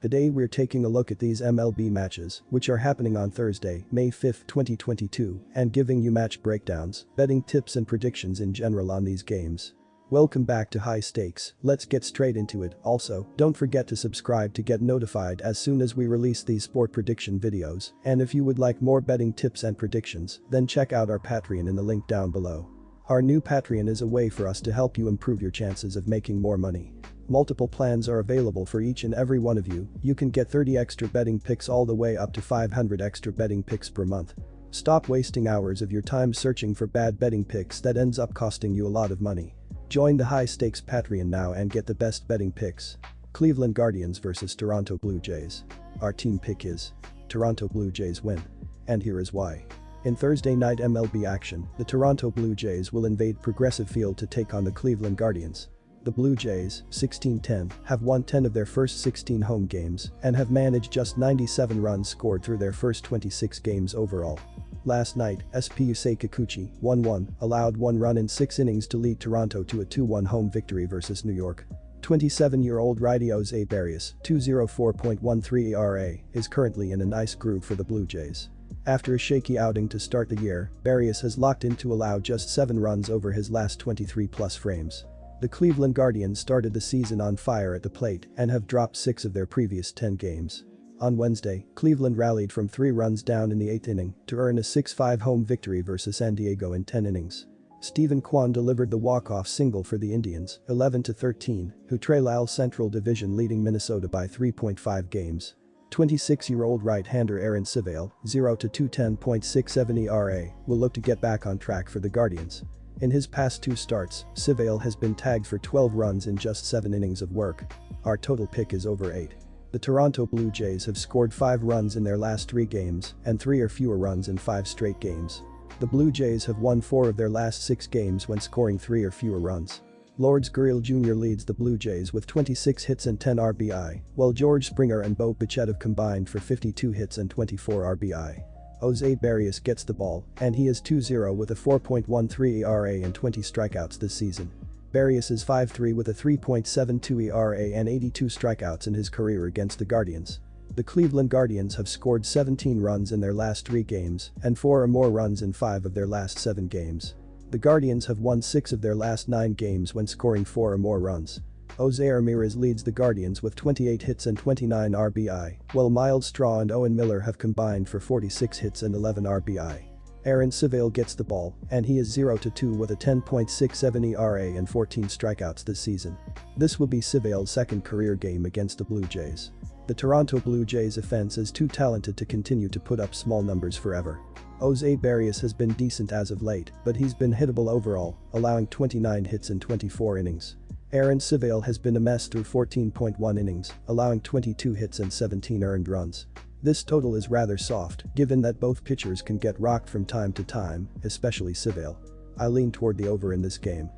Today we're taking a look at these MLB matches, which are happening on Thursday, May 5, 2022, and giving you match breakdowns, betting tips and predictions in general on these games. Welcome back to High Stakes, let's get straight into it. Also, don't forget to subscribe to get notified as soon as we release these sport prediction videos, and if you would like more betting tips and predictions, then check out our Patreon in the link down below. Our new Patreon is a way for us to help you improve your chances of making more money. Multiple plans are available for each and every one of you. You can get 30 extra betting picks all the way up to 500 extra betting picks per month. Stop wasting hours of your time searching for bad betting picks that ends up costing you a lot of money. Join the High Stakes Patreon now and get the best betting picks. Cleveland Guardians vs Toronto Blue Jays. Our team pick is Toronto Blue Jays win. And here is why. In Thursday night MLB action, the Toronto Blue Jays will invade Progressive Field to take on the Cleveland Guardians. The Blue Jays, 16-10, have won 10 of their first 16 home games and have managed just 97 runs scored through their first 26 games overall. Last night, Yusei Kikuchi, 1-1, allowed 1 run in 6 innings to lead Toronto to a 2-1 home victory versus New York. 27-year-old righty Jose Barrios, 2.04.13 ERA, is currently in a nice groove for the Blue Jays. After a shaky outing to start the year, Barrios has locked in to allow just 7 runs over his last 23-plus frames. The Cleveland Guardians started the season on fire at the plate and have dropped 6 of their previous 10 games. On Wednesday, Cleveland rallied from 3 runs down in the 8th inning to earn a 6-5 home victory versus San Diego in 10 innings. Stephen Kwan delivered the walk-off single for the Indians, 11-13, who trail AL Central Division leading Minnesota by 3.5 games. 26-year-old right-hander Aaron Civale, 0-210.67 ERA, will look to get back on track for the Guardians. In his past 2 starts, Civale has been tagged for 12 runs in just 7 innings of work. Our total pick is over 8. The Toronto Blue Jays have scored 5 runs in their last 3 games and 3 or fewer runs in 5 straight games. The Blue Jays have won 4 of their last 6 games when scoring 3 or fewer runs. Lourdes Gurriel Jr. leads the Blue Jays with 26 hits and 10 RBI, while George Springer and Bo Bichette have combined for 52 hits and 24 RBI. Jose Barrios gets the ball, and he is 2-0 with a 4.13 ERA and 20 strikeouts this season. Barrios is 5-3 with a 3.72 ERA and 82 strikeouts in his career against the Guardians. The Cleveland Guardians have scored 17 runs in their last 3 games and 4 or more runs in 5 of their last 7 games. The Guardians have won 6 of their last 9 games when scoring 4 or more runs. Jose Ramirez leads the Guardians with 28 hits and 29 RBI, while Miles Straw and Owen Miller have combined for 46 hits and 11 RBI. Aaron Civale gets the ball, and he is 0-2 with a 10.67 ERA and 14 strikeouts this season. This will be Civale's second career game against the Blue Jays. The Toronto Blue Jays offense is too talented to continue to put up small numbers forever. Jose Barrios has been decent as of late, but he's been hittable overall, allowing 29 hits in 24 innings. Aaron Civale has been a mess through 14.1 innings, allowing 22 hits and 17 earned runs. This total is rather soft, given that both pitchers can get rocked from time to time, especially Civale. I lean toward the over in this game.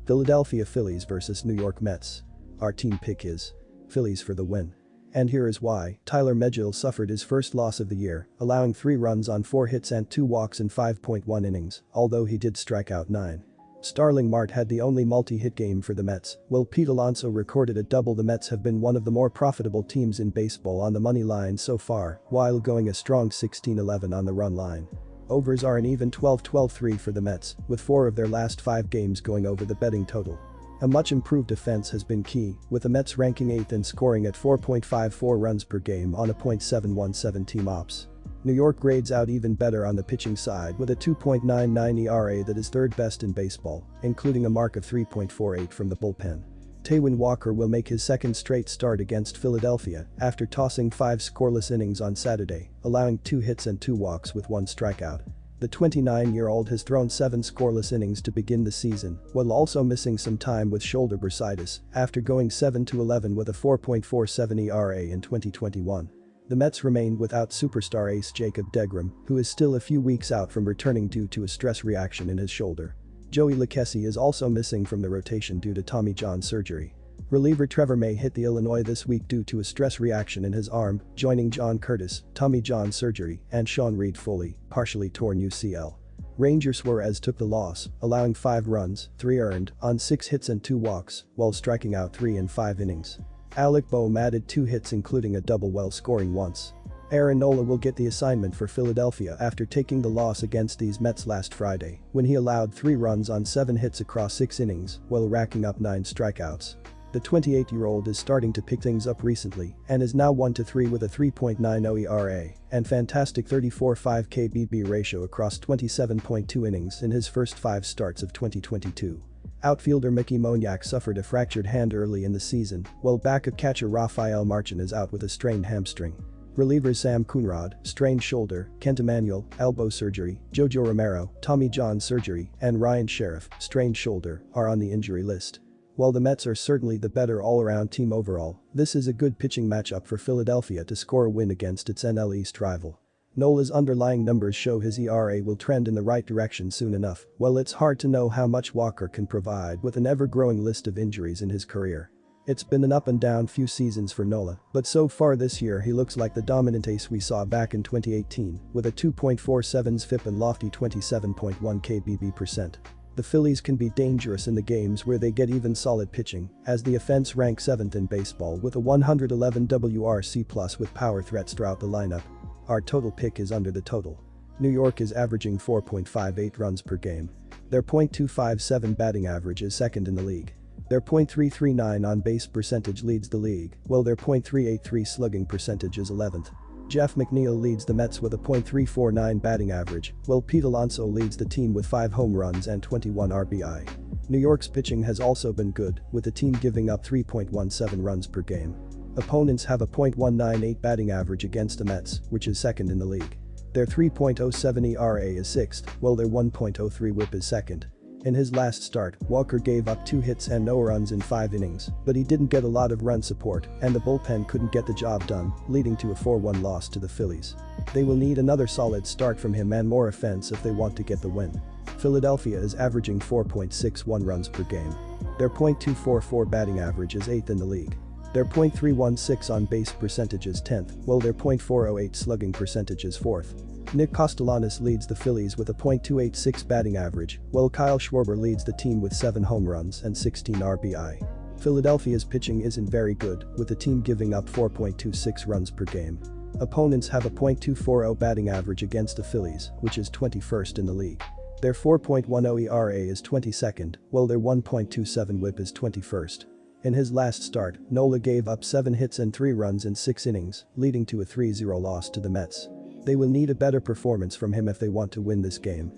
Philadelphia Phillies vs New York Mets. Our team pick is Phillies for the win. And here is why. Tyler Megill suffered his first loss of the year, allowing 3 runs on 4 hits and 2 walks in 5.1 innings, although he did strike out 9. Starling Marte had the only multi-hit game for the Mets, while Pete Alonso recorded a double. The Mets have been one of the more profitable teams in baseball on the money line so far, while going a strong 16-11 on the run line. Overs are an even 12-12-3 for the Mets, with 4 of their last 5 games going over the betting total. A much improved defense has been key, with the Mets ranking 8th in scoring at 4.54 runs per game on a .717 team ops. New York grades out even better on the pitching side with a 2.99 ERA that is 3rd best in baseball, including a mark of 3.48 from the bullpen. Taijuan Walker will make his 2nd straight start against Philadelphia after tossing 5 scoreless innings on Saturday, allowing 2 hits and 2 walks with 1 strikeout. The 29-year-old has thrown 7 scoreless innings to begin the season, while also missing some time with shoulder bursitis after going 7-11 with a 4.47 ERA in 2021. The Mets remain without superstar ace Jacob deGrom, who is still a few weeks out from returning due to a stress reaction in his shoulder. Joey Lucchesi is also missing from the rotation due to Tommy John surgery. Reliever Trevor May hit the Illinois this week due to a stress reaction in his arm, joining John Curtis, Tommy John surgery, and Sean Reed Foley, partially torn UCL. Ranger Suarez took the loss, allowing 5 runs, 3 earned, on 6 hits and 2 walks, while striking out 3 in 5 innings. Alec Boehm added 2 hits including a double while scoring once. Aaron Nola will get the assignment for Philadelphia after taking the loss against these Mets last Friday, when he allowed 3 runs on 7 hits across 6 innings, while racking up 9 strikeouts. The 28-year-old is starting to pick things up recently and is now 1-3 with a 3.90 ERA and fantastic 34.5 KBB ratio across 27.2 innings in his first 5 starts of 2022. Outfielder Mickey Moniak suffered a fractured hand early in the season, while backup catcher Rafael Marchan is out with a strained hamstring. Relievers Sam Coonrod, strained shoulder, Kent Emanuel, elbow surgery, Jojo Romero, Tommy John surgery, and Ryan Sheriff, strained shoulder, are on the injury list. While the Mets are certainly the better all-around team overall, this is a good pitching matchup for Philadelphia to score a win against its NL East rival. Nola's underlying numbers show his ERA will trend in the right direction soon enough, while it's hard to know how much Walker can provide with an ever-growing list of injuries in his career. It's been an up and down few seasons for Nola, but so far this year he looks like the dominant ace we saw back in 2018, with a 2.47 FIP and lofty 27.1 KBB%. The Phillies can be dangerous in the games where they get even solid pitching, as the offense ranks 7th in baseball with a 111 WRC+ with power threats throughout the lineup. Our total pick is under the total. New York is averaging 4.58 runs per game. Their .257 batting average is second in the league. Their .339 on-base percentage leads the league, while their .383 slugging percentage is 11th. Jeff McNeil leads the Mets with a .349 batting average, while Pete Alonso leads the team with 5 home runs and 21 RBI. New York's pitching has also been good, with the team giving up 3.17 runs per game. Opponents have a .198 batting average against the Mets, which is second in the league. Their 3.07 ERA is 6th, while their 1.03 WHIP is second. In his last start, Walker gave up 2 hits and no runs in 5 innings, but he didn't get a lot of run support and the bullpen couldn't get the job done, leading to a 4-1 loss to the Phillies. They will need another solid start from him and more offense if they want to get the win. Philadelphia is averaging 4.61 runs per game. Their .244 batting average is 8th in the league. Their .316 on-base percentage is 10th, while their .408 slugging percentage is 4th. Nick Castellanos leads the Phillies with a .286 batting average, while Kyle Schwarber leads the team with 7 home runs and 16 RBI. Philadelphia's pitching isn't very good, with the team giving up 4.26 runs per game. Opponents have a .240 batting average against the Phillies, which is 21st in the league. Their 4.10 ERA is 22nd, while their 1.27 WHIP is 21st. In his last start, Nola gave up 7 hits and 3 runs in 6 innings, leading to a 3-0 loss to the Mets. They will need a better performance from him if they want to win this game.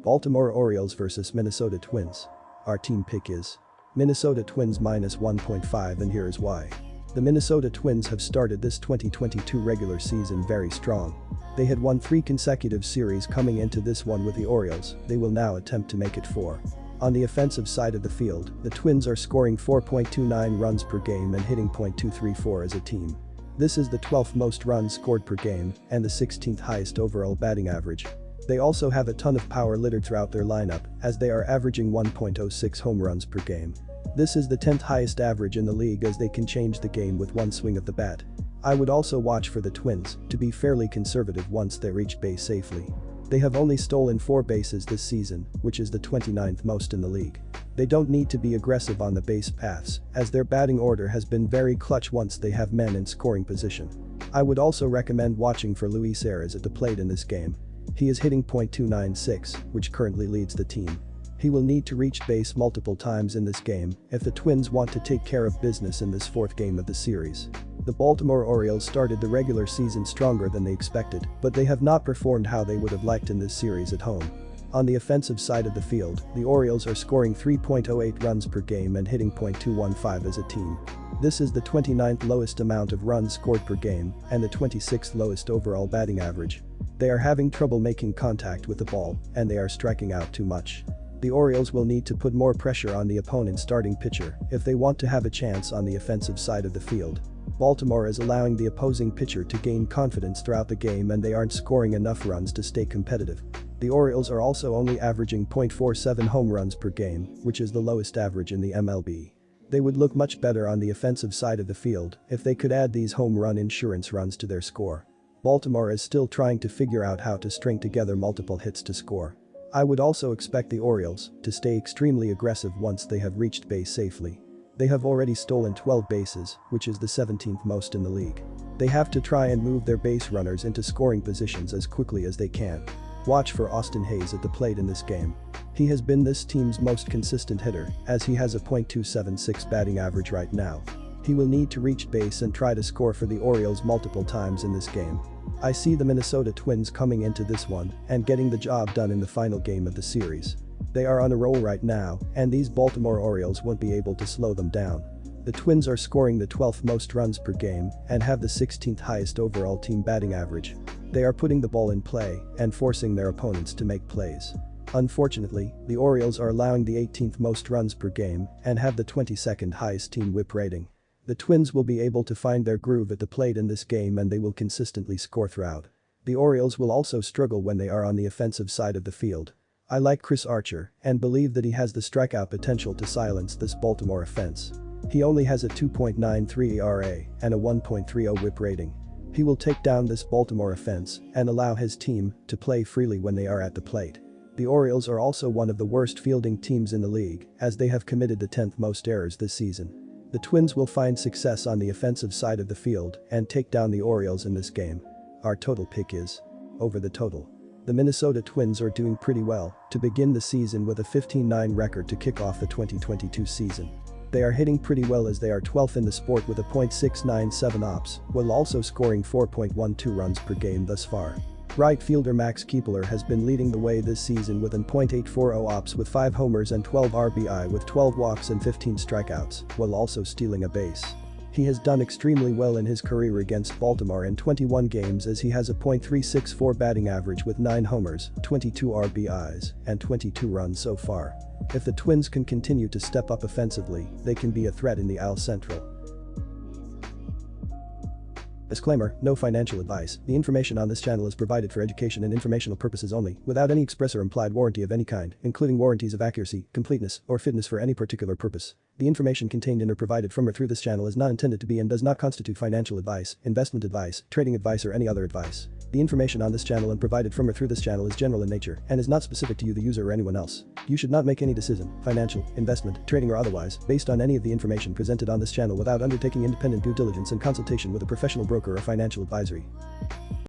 Baltimore Orioles vs Minnesota Twins. Our team pick is Minnesota Twins -1.5, and here is why. The Minnesota Twins have started this 2022 regular season very strong. They had won 3 consecutive series coming into this one with the Orioles. They will now attempt to make it 4. On the offensive side of the field, the Twins are scoring 4.29 runs per game and hitting .234 as a team. This is the 12th most runs scored per game and the 16th highest overall batting average. They also have a ton of power littered throughout their lineup, as they are averaging 1.06 home runs per game. This is the 10th highest average in the league, as they can change the game with one swing of the bat. I would also watch for the Twins to be fairly conservative once they reach base safely. They have only stolen 4 bases this season, which is the 29th most in the league. They don't need to be aggressive on the base paths, as their batting order has been very clutch once they have men in scoring position. I would also recommend watching for Luis Arias at the plate in this game. He is hitting .296, which currently leads the team. He will need to reach base multiple times in this game if the Twins want to take care of business in this 4th game of the series. The Baltimore Orioles started the regular season stronger than they expected, but they have not performed how they would have liked in this series at home. On the offensive side of the field, the Orioles are scoring 3.08 runs per game and hitting .215 as a team. This is the 29th lowest amount of runs scored per game and the 26th lowest overall batting average. They are having trouble making contact with the ball, and they are striking out too much. The Orioles will need to put more pressure on the opponent's starting pitcher if they want to have a chance on the offensive side of the field. Baltimore is allowing the opposing pitcher to gain confidence throughout the game, and they aren't scoring enough runs to stay competitive. The Orioles are also only averaging .47 home runs per game, which is the lowest average in the MLB. They would look much better on the offensive side of the field if they could add these home run insurance runs to their score. Baltimore is still trying to figure out how to string together multiple hits to score. I would also expect the Orioles to stay extremely aggressive once they have reached base safely. They have already stolen 12 bases, which is the 17th most in the league. They have to try and move their base runners into scoring positions as quickly as they can. Watch for Austin Hayes at the plate in this game. He has been this team's most consistent hitter, as he has a .276 batting average right now. He will need to reach base and try to score for the Orioles multiple times in this game. I see the Minnesota Twins coming into this one and getting the job done in the final game of the series. They are on a roll right now, and these Baltimore Orioles won't be able to slow them down. The Twins are scoring the 12th most runs per game and have the 16th highest overall team batting average. They are putting the ball in play and forcing their opponents to make plays. Unfortunately, the Orioles are allowing the 18th most runs per game and have the 22nd highest team whip rating. The Twins will be able to find their groove at the plate in this game and they will consistently score throughout. The Orioles will also struggle when they are on the offensive side of the field. I like Chris Archer and believe that he has the strikeout potential to silence this Baltimore offense. He only has a 2.93 ERA and a 1.30 whip rating. He will take down this Baltimore offense and allow his team to play freely when they are at the plate. The Orioles are also one of the worst fielding teams in the league, as they have committed the 10th most errors this season. The Twins will find success on the offensive side of the field and take down the Orioles in this game. Our total pick is over the total. The Minnesota Twins are doing pretty well to begin the season with a 15-9 record to kick off the 2022 season. They are hitting pretty well as they are 12th in the sport with a .697 ops, while also scoring 4.12 runs per game thus far. Right fielder Max Kepler has been leading the way this season with an .840 ops with 5 homers and 12 RBI with 12 walks and 15 strikeouts, while also stealing a base. He has done extremely well in his career against Baltimore in 21 games as he has a .364 batting average with 9 homers, 22 RBIs, and 22 runs so far. If the Twins can continue to step up offensively, they can be a threat in the AL Central. Disclaimer: no financial advice. The information on this channel is provided for education and informational purposes only, without any express or implied warranty of any kind, including warranties of accuracy, completeness, or fitness for any particular purpose. The information contained in or provided from or through this channel is not intended to be and does not constitute financial advice, investment advice, trading advice, or any other advice. The information on this channel and provided from or through this channel is general in nature and is not specific to you, the user, or anyone else. You should not make any decision, financial, investment, trading, or otherwise, based on any of the information presented on this channel without undertaking independent due diligence and consultation with a professional broker or financial advisory.